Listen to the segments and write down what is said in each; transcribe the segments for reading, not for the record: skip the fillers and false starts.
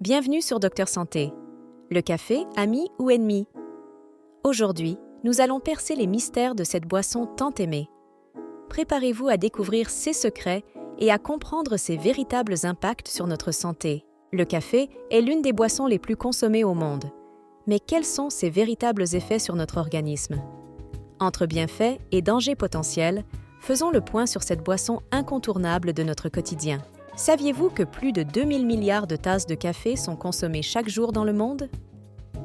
Bienvenue sur Docteur Santé. Le café, ami ou ennemi? Aujourd'hui, nous allons percer les mystères de cette boisson tant aimée. Préparez-vous à découvrir ses secrets et à comprendre ses véritables impacts sur notre santé. Le café est l'une des boissons les plus consommées au monde. Mais quels sont ses véritables effets sur notre organisme? Entre bienfaits et dangers potentiels, faisons le point sur cette boisson incontournable de notre quotidien. Saviez-vous que plus de 2000 milliards de tasses de café sont consommées chaque jour dans le monde?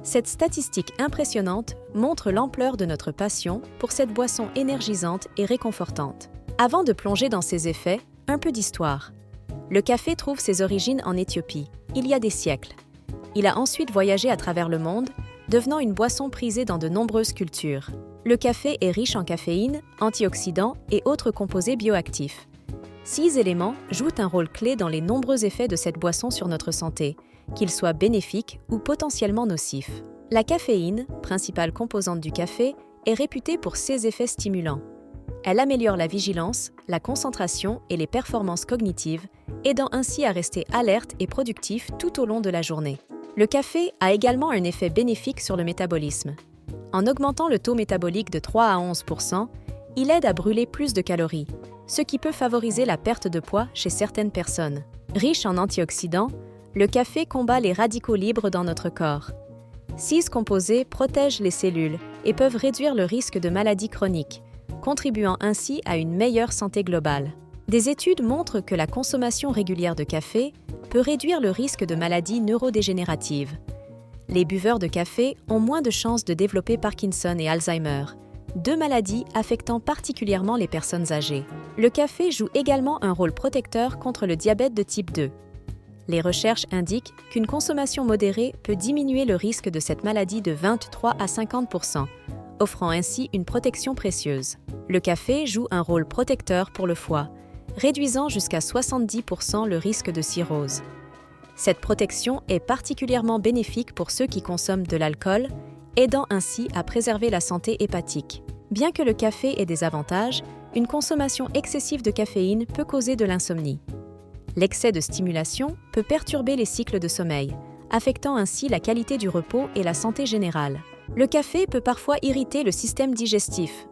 Cette statistique impressionnante montre l'ampleur de notre passion pour cette boisson énergisante et réconfortante. Avant de plonger dans ses effets, un peu d'histoire. Le café trouve ses origines en Éthiopie, il y a des siècles. Il a ensuite voyagé à travers le monde, devenant une boisson prisée dans de nombreuses cultures. Le café est riche en caféine, antioxydants et autres composés bioactifs. 6 éléments jouent un rôle clé dans les nombreux effets de cette boisson sur notre santé, qu'ils soient bénéfiques ou potentiellement nocifs. La caféine, principale composante du café, est réputée pour ses effets stimulants. Elle améliore la vigilance, la concentration et les performances cognitives, aidant ainsi à rester alerte et productif tout au long de la journée. Le café a également un effet bénéfique sur le métabolisme. En augmentant le taux métabolique de 3 à 11%, il aide à brûler plus de calories, ce qui peut favoriser la perte de poids chez certaines personnes. Riche en antioxydants, le café combat les radicaux libres dans notre corps. 6 composés protègent les cellules et peuvent réduire le risque de maladies chroniques, contribuant ainsi à une meilleure santé globale. Des études montrent que la consommation régulière de café peut réduire le risque de maladies neurodégénératives. Les buveurs de café ont moins de chances de développer Parkinson et Alzheimer, 2 maladies affectant particulièrement les personnes âgées. Le café joue également un rôle protecteur contre le diabète de type 2. Les recherches indiquent qu'une consommation modérée peut diminuer le risque de cette maladie de 23 à 50%, offrant ainsi une protection précieuse. Le café joue un rôle protecteur pour le foie, réduisant jusqu'à 70% le risque de cirrhose. Cette protection est particulièrement bénéfique pour ceux qui consomment de l'alcool, aidant ainsi à préserver la santé hépatique. Bien que le café ait des avantages, une consommation excessive de caféine peut causer de l'insomnie. L'excès de stimulation peut perturber les cycles de sommeil, affectant ainsi la qualité du repos et la santé générale. Le café peut parfois irriter le système digestif.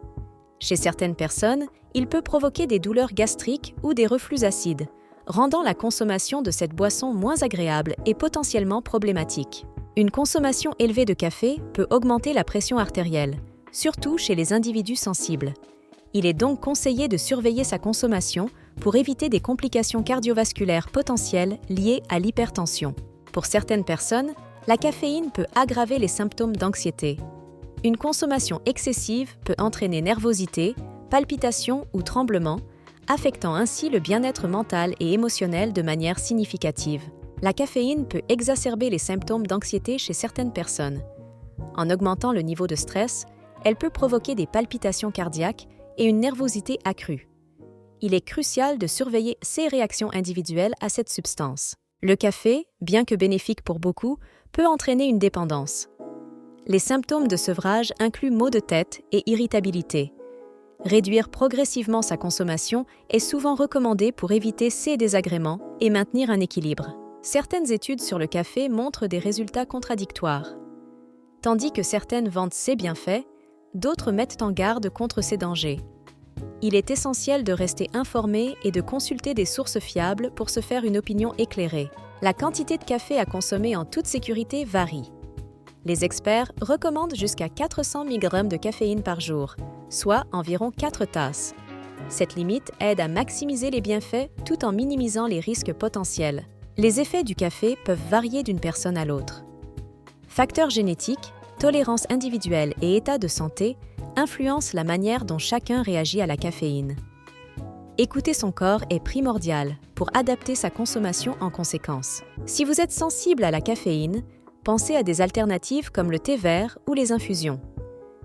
Chez certaines personnes, il peut provoquer des douleurs gastriques ou des reflux acides, rendant la consommation de cette boisson moins agréable et potentiellement problématique. Une consommation élevée de café peut augmenter la pression artérielle, surtout chez les individus sensibles. Il est donc conseillé de surveiller sa consommation pour éviter des complications cardiovasculaires potentielles liées à l'hypertension. Pour certaines personnes, la caféine peut aggraver les symptômes d'anxiété. Une consommation excessive peut entraîner nervosité, palpitations ou tremblements, affectant ainsi le bien-être mental et émotionnel de manière significative. La caféine peut exacerber les symptômes d'anxiété chez certaines personnes. En augmentant le niveau de stress, elle peut provoquer des palpitations cardiaques et une nervosité accrue. Il est crucial de surveiller ses réactions individuelles à cette substance. Le café, bien que bénéfique pour beaucoup, peut entraîner une dépendance. Les symptômes de sevrage incluent maux de tête et irritabilité. Réduire progressivement sa consommation est souvent recommandé pour éviter ces désagréments et maintenir un équilibre. Certaines études sur le café montrent des résultats contradictoires. Tandis que certaines vantent ses bienfaits, d'autres mettent en garde contre ses dangers. Il est essentiel de rester informé et de consulter des sources fiables pour se faire une opinion éclairée. La quantité de café à consommer en toute sécurité varie. Les experts recommandent jusqu'à 400 mg de caféine par jour, soit environ 4 tasses. Cette limite aide à maximiser les bienfaits tout en minimisant les risques potentiels. Les effets du café peuvent varier d'une personne à l'autre. Facteurs génétiques, tolérance individuelle et état de santé influencent la manière dont chacun réagit à la caféine. Écouter son corps est primordial pour adapter sa consommation en conséquence. Si vous êtes sensible à la caféine, pensez à des alternatives comme le thé vert ou les infusions.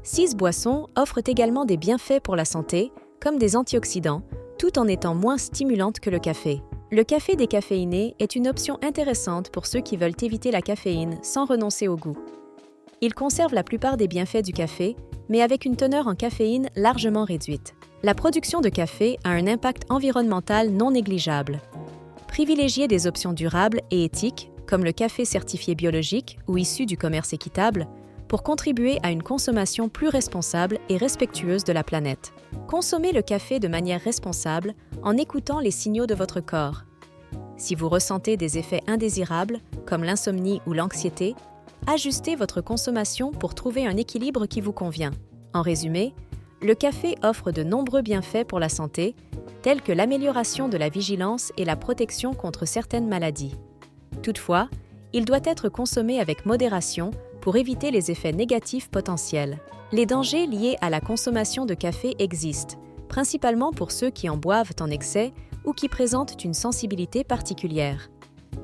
6 boissons offrent également des bienfaits pour la santé, comme des antioxydants, tout en étant moins stimulantes que le café. Le café décaféiné est une option intéressante pour ceux qui veulent éviter la caféine sans renoncer au goût. Il conserve la plupart des bienfaits du café, mais avec une teneur en caféine largement réduite. La production de café a un impact environnemental non négligeable. Privilégiez des options durables et éthiques, comme le café certifié biologique ou issu du commerce équitable, pour contribuer à une consommation plus responsable et respectueuse de la planète. Consommez le café de manière responsable en écoutant les signaux de votre corps. Si vous ressentez des effets indésirables, comme l'insomnie ou l'anxiété, ajustez votre consommation pour trouver un équilibre qui vous convient. En résumé, le café offre de nombreux bienfaits pour la santé, tels que l'amélioration de la vigilance et la protection contre certaines maladies. Toutefois, il doit être consommé avec modération pour éviter les effets négatifs potentiels. Les dangers liés à la consommation de café existent, principalement pour ceux qui en boivent en excès ou qui présentent une sensibilité particulière.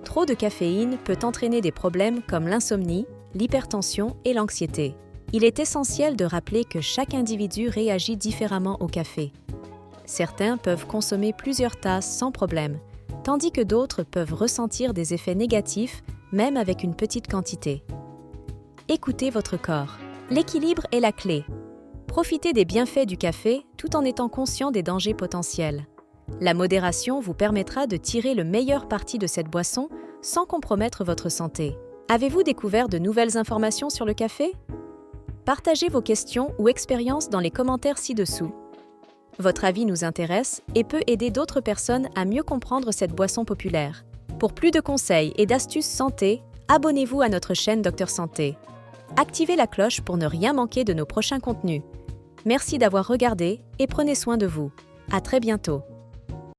Trop de caféine peut entraîner des problèmes comme l'insomnie, l'hypertension et l'anxiété. Il est essentiel de rappeler que chaque individu réagit différemment au café. Certains peuvent consommer plusieurs tasses sans problème, tandis que d'autres peuvent ressentir des effets négatifs même avec une petite quantité. Écoutez votre corps. L'équilibre est la clé. Profitez des bienfaits du café tout en étant conscient des dangers potentiels. La modération vous permettra de tirer le meilleur parti de cette boisson sans compromettre votre santé. Avez-vous découvert de nouvelles informations sur le café? Partagez vos questions ou expériences dans les commentaires ci-dessous. Votre avis nous intéresse et peut aider d'autres personnes à mieux comprendre cette boisson populaire. Pour plus de conseils et d'astuces santé, abonnez-vous à notre chaîne Docteur Santé. Activez la cloche pour ne rien manquer de nos prochains contenus. Merci d'avoir regardé et prenez soin de vous. À très bientôt.